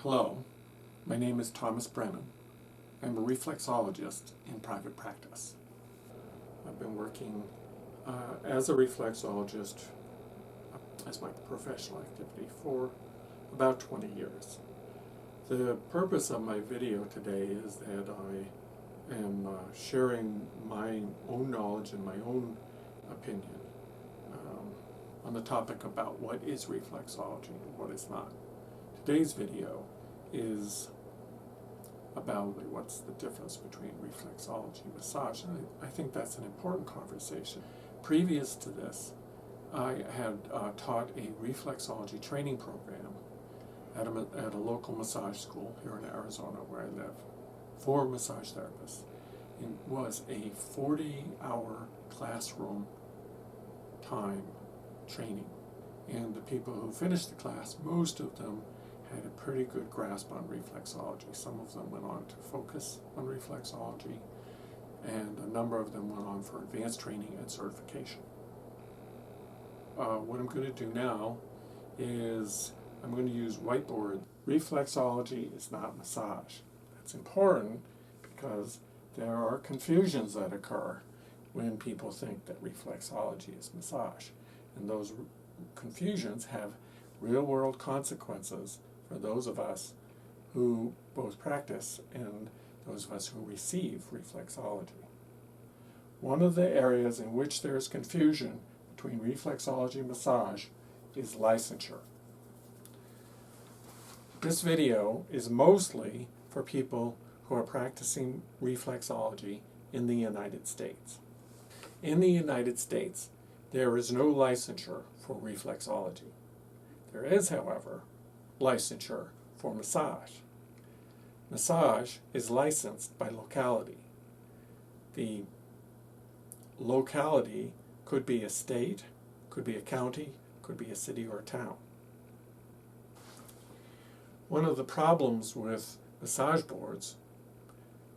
Hello, my name is Thomas Brennan. I'm a reflexologist in private practice. I've been working as a reflexologist as my professional activity for about 20 years. The purpose of my video today is that I am sharing my own knowledge and my own opinion on the topic about what is reflexology and what is not. Today's video is about what's the difference between reflexology and massage, and I think that's an important conversation. Previous to this, I had taught a reflexology training program at a local massage school here in Arizona where I live for massage therapists. It was a 40-hour classroom time training, and the people who finished the class, most of them had a pretty good grasp on reflexology. Some of them went on to focus on reflexology, and a number of them went on for advanced training and certification. What I'm going to do now is I'm going to use whiteboard. Reflexology is not massage. That's important because there are confusions that occur when people think that reflexology is massage. And those confusions have real-world consequences for those of us who both practice and those of us who receive reflexology. One of the areas in which there is confusion between reflexology and massage is licensure. This video is mostly for people who are practicing reflexology in the United States. In the United States, there is no licensure for reflexology. There is, however, licensure for massage. Massage is licensed by locality. The locality could be a state, could be a county, could be a city or a town. One of the problems with massage boards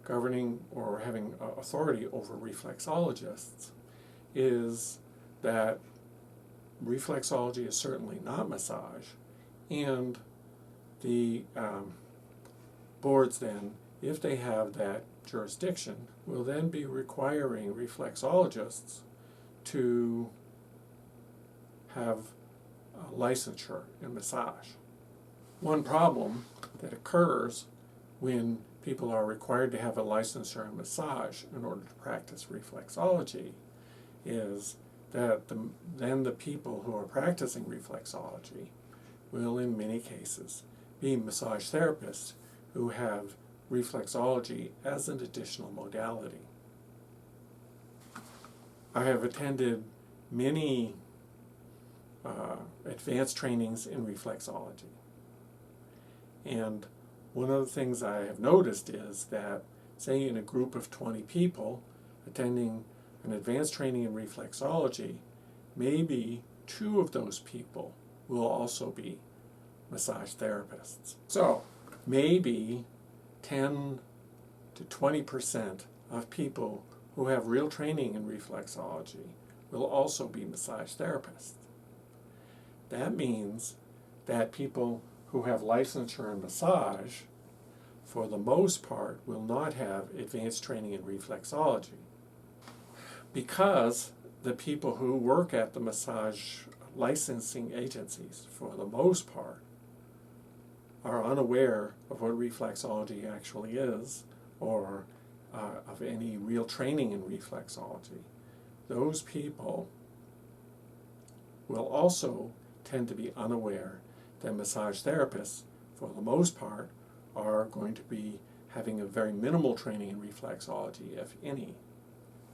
governing or having authority over reflexologists is that reflexology is certainly not massage, and the boards then, if they have that jurisdiction, will then be requiring reflexologists to have licensure in massage. One problem that occurs when people are required to have a licensure in massage in order to practice reflexology is that then the people who are practicing reflexology will, in many cases, be massage therapists who have reflexology as an additional modality. I have attended many advanced trainings in reflexology, and one of the things I have noticed is that, say, in a group of 20 people attending an advanced training in reflexology, maybe 2 of those people will also be massage therapists. So maybe 10 to 20% of people who have real training in reflexology will also be massage therapists. That means that people who have licensure in massage, for the most part, will not have advanced training in reflexology, because the people who work at the massage licensing agencies, for the most part, are unaware of what reflexology actually is, or of any real training in reflexology. Those people will also tend to be unaware that massage therapists, for the most part, are going to be having a very minimal training in reflexology, if any.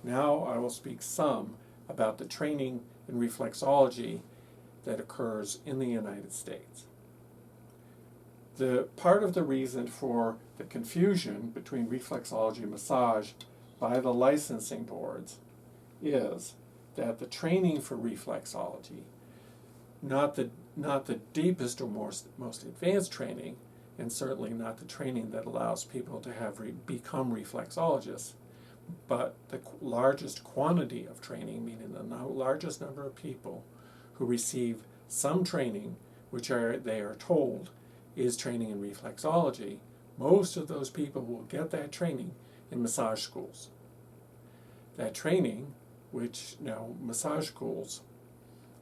Now I will speak some about the training in reflexology that occurs in the United States. The part of the reason for the confusion between reflexology and massage by the licensing boards is that the training for reflexology, not the deepest or most advanced training, and certainly not the training that allows people to have become reflexologists, but the largest quantity of training, meaning the largest number of people who receive some training which they are told is training in reflexology, most of those people will get that training in massage schools. That training, which now massage schools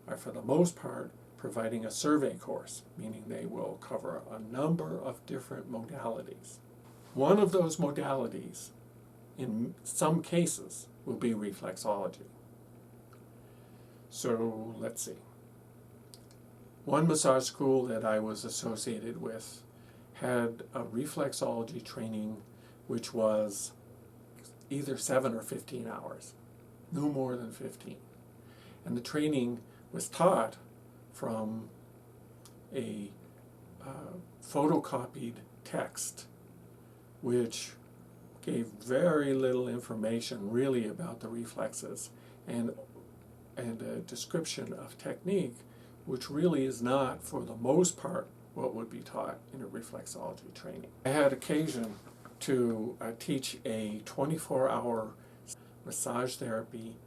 are for the most part providing a survey course, meaning they will cover a number of different modalities. One of those modalities, in some cases, will be reflexology. So let's see. One massage school that I was associated with had a reflexology training which was either 7 or 15 hours, no more than 15. And the training was taught from a photocopied text which gave very little information really about the reflexes and a description of technique which really is not, for the most part, what would be taught in a reflexology training. I had occasion to teach a 24-hour massage therapy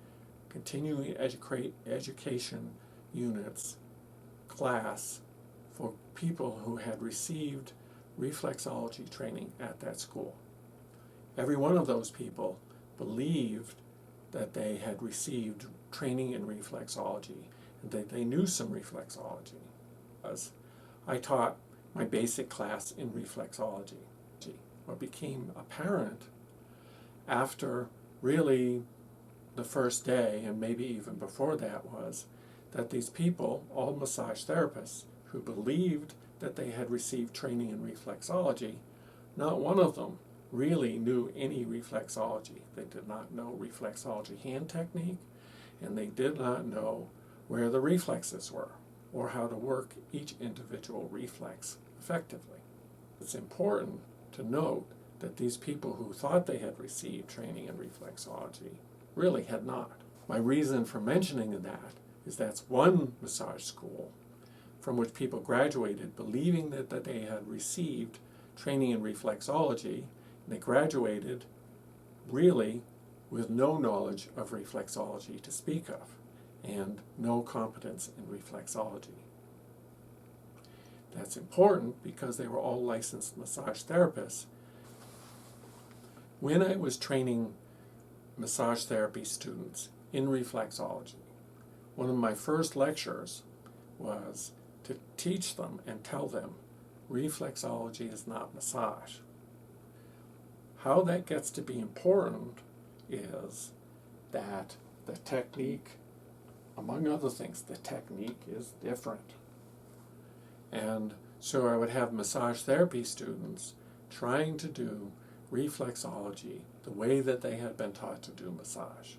continuing education units class for people who had received reflexology training at that school. Every one of those people believed that they had received training in reflexology and that they knew some reflexology. I taught my basic class in reflexology. What became apparent after really the first day, and maybe even before that, was that these people, all massage therapists, who believed that they had received training in reflexology, not one of them really knew any reflexology. They did not know reflexology hand technique, and they did not know where the reflexes were or how to work each individual reflex effectively. It's important to note that these people who thought they had received training in reflexology really had not. My reason for mentioning that is that's one massage school from which people graduated believing that they had received training in reflexology, and they graduated really with no knowledge of reflexology to speak of and no competence in reflexology. That's important because they were all licensed massage therapists. When I was training massage therapy students in reflexology, one of my first lectures was to teach them and tell them reflexology is not massage. How that gets to be important is that the technique, among other things, the technique is different. And so I would have massage therapy students trying to do reflexology the way that they had been taught to do massage.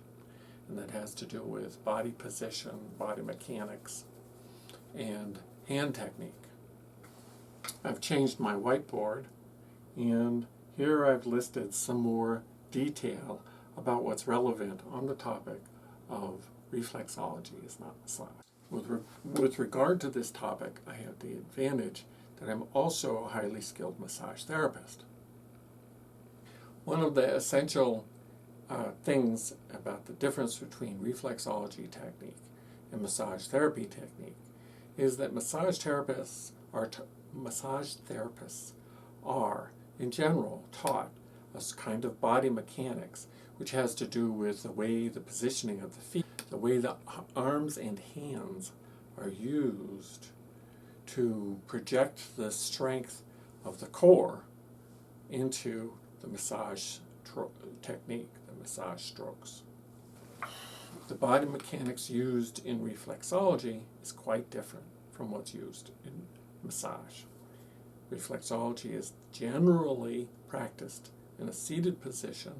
And that has to do with body position, body mechanics, and hand technique. I've changed my whiteboard, and here I've listed some more detail about what's relevant on the topic of reflexology is not massage. With regard to this topic, I have the advantage that I'm also a highly skilled massage therapist. One of the essential things about the difference between reflexology technique and massage therapy technique is that massage therapists are, in general, taught a kind of body mechanics which has to do with the way the positioning of the feet, the way the arms and hands are used to project the strength of the core into the massage technique, the massage strokes. The body mechanics used in reflexology is quite different from what's used in massage. Reflexology is generally practiced in a seated position,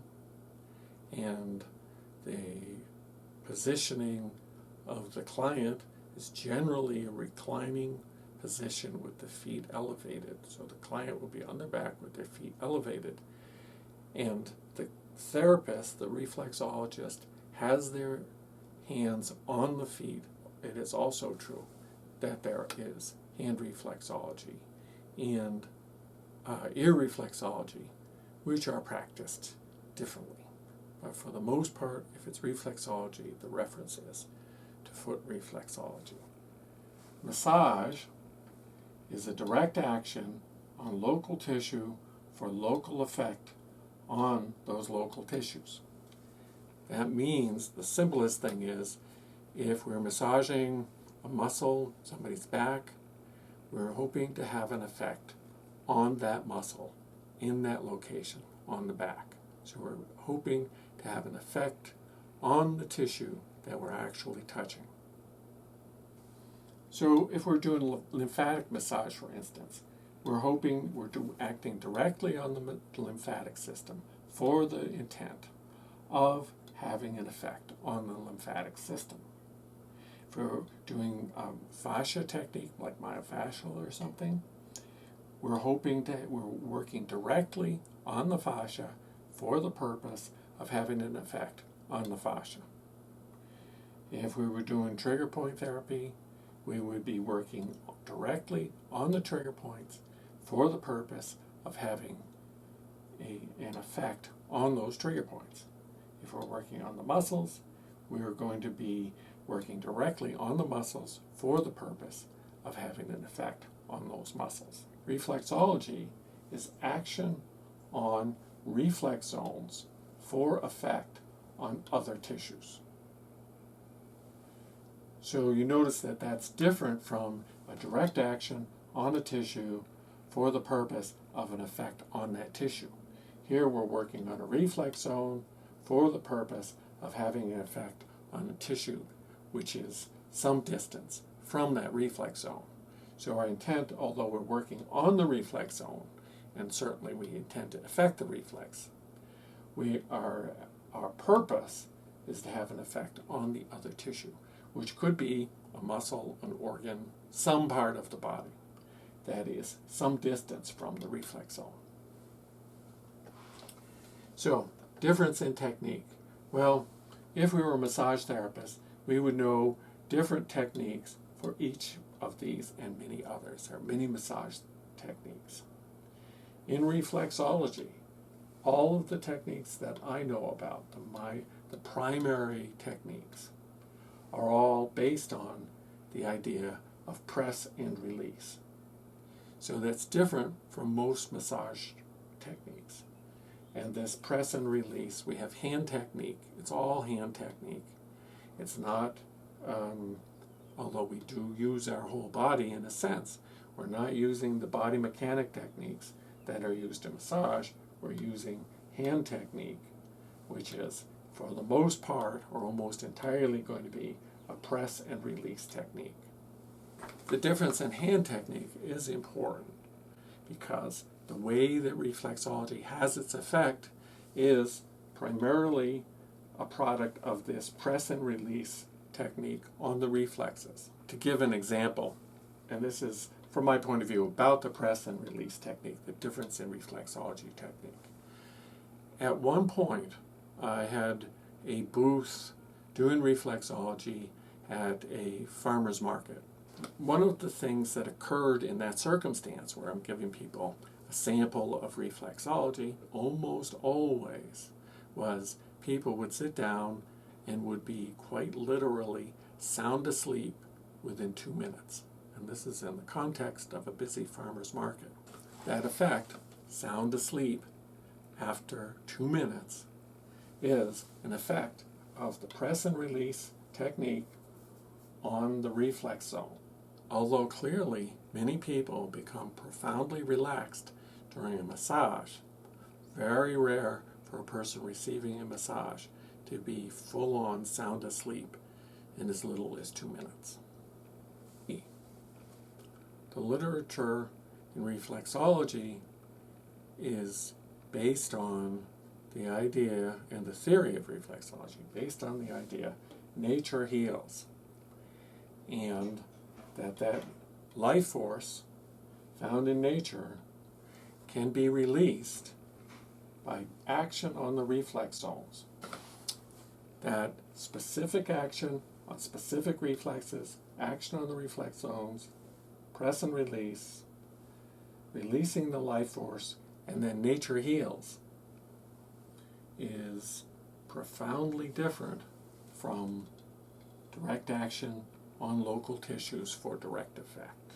and the positioning of the client is generally a reclining position with the feet elevated. So the client will be on their back with their feet elevated, and the therapist, the reflexologist, has their hands on the feet. It is also true that there is hand reflexology and ear reflexology, which are practiced differently. But for the most part, if it's reflexology, the reference is to foot reflexology. Massage is a direct action on local tissue for local effect on those local tissues. That means the simplest thing is if we're massaging a muscle, somebody's back, we're hoping to have an effect on that muscle in that location on the back. So we're hoping to have an effect on the tissue that we're actually touching. So if we're doing lymphatic massage, for instance, we're hoping we're acting directly on the lymphatic system for the intent of having an effect on the lymphatic system. If we're doing a fascia technique like myofascial or something, we're working directly on the fascia for the purpose of having an effect on the fascia. If we were doing trigger point therapy, we would be working directly on the trigger points for the purpose of having an effect on those trigger points. If we're working on the muscles, we are going to be working directly on the muscles for the purpose of having an effect on those muscles. Reflexology is action on reflex zones for effect on other tissues. So you notice that that's different from a direct action on a tissue for the purpose of an effect on that tissue. Here we're working on a reflex zone for the purpose of having an effect on a tissue which is some distance from that reflex zone. So our intent, although we're working on the reflex zone, and certainly we intend to affect the reflex, our purpose is to have an effect on the other tissue, which could be a muscle, an organ, some part of the body that is some distance from the reflex zone. So, difference in technique. Well, if we were a massage therapist, we would know different techniques for each of these and many others. There are many massage techniques. In reflexology, all of the techniques that I know about, the primary techniques, are all based on the idea of press and release. So that's different from most massage techniques. And this press and release, we have hand technique. It's all hand technique. It's not, although we do use our whole body in a sense, we're not using the body mechanic techniques that are used in massage. We're using hand technique, which is, for the most part, or almost entirely going to be a press and release technique. The difference in hand technique is important because the way that reflexology has its effect is primarily a product of this press and release technique on the reflexes. To give an example, and this is from my point of view about the press and release technique, the difference in reflexology technique. At one point, I had a booth doing reflexology at a farmer's market. One of the things that occurred in that circumstance where I'm giving people a sample of reflexology almost always was people would sit down and would be quite literally sound asleep within 2 minutes. And this is in the context of a busy farmer's market. That effect, sound asleep after 2 minutes, is an effect of the press and release technique on the reflex zone. Although clearly many people become profoundly relaxed during a massage, very rare for a person receiving a massage to be full-on sound asleep in as little as 2 minutes. The literature in reflexology is based on the idea, and the theory of reflexology, based on the idea nature heals, and that life force found in nature can be released by action on the reflex zones. That specific action on specific reflexes, action on the reflex zones, press and release, releasing the life force, and then nature heals, is profoundly different from direct action on local tissues for direct effect.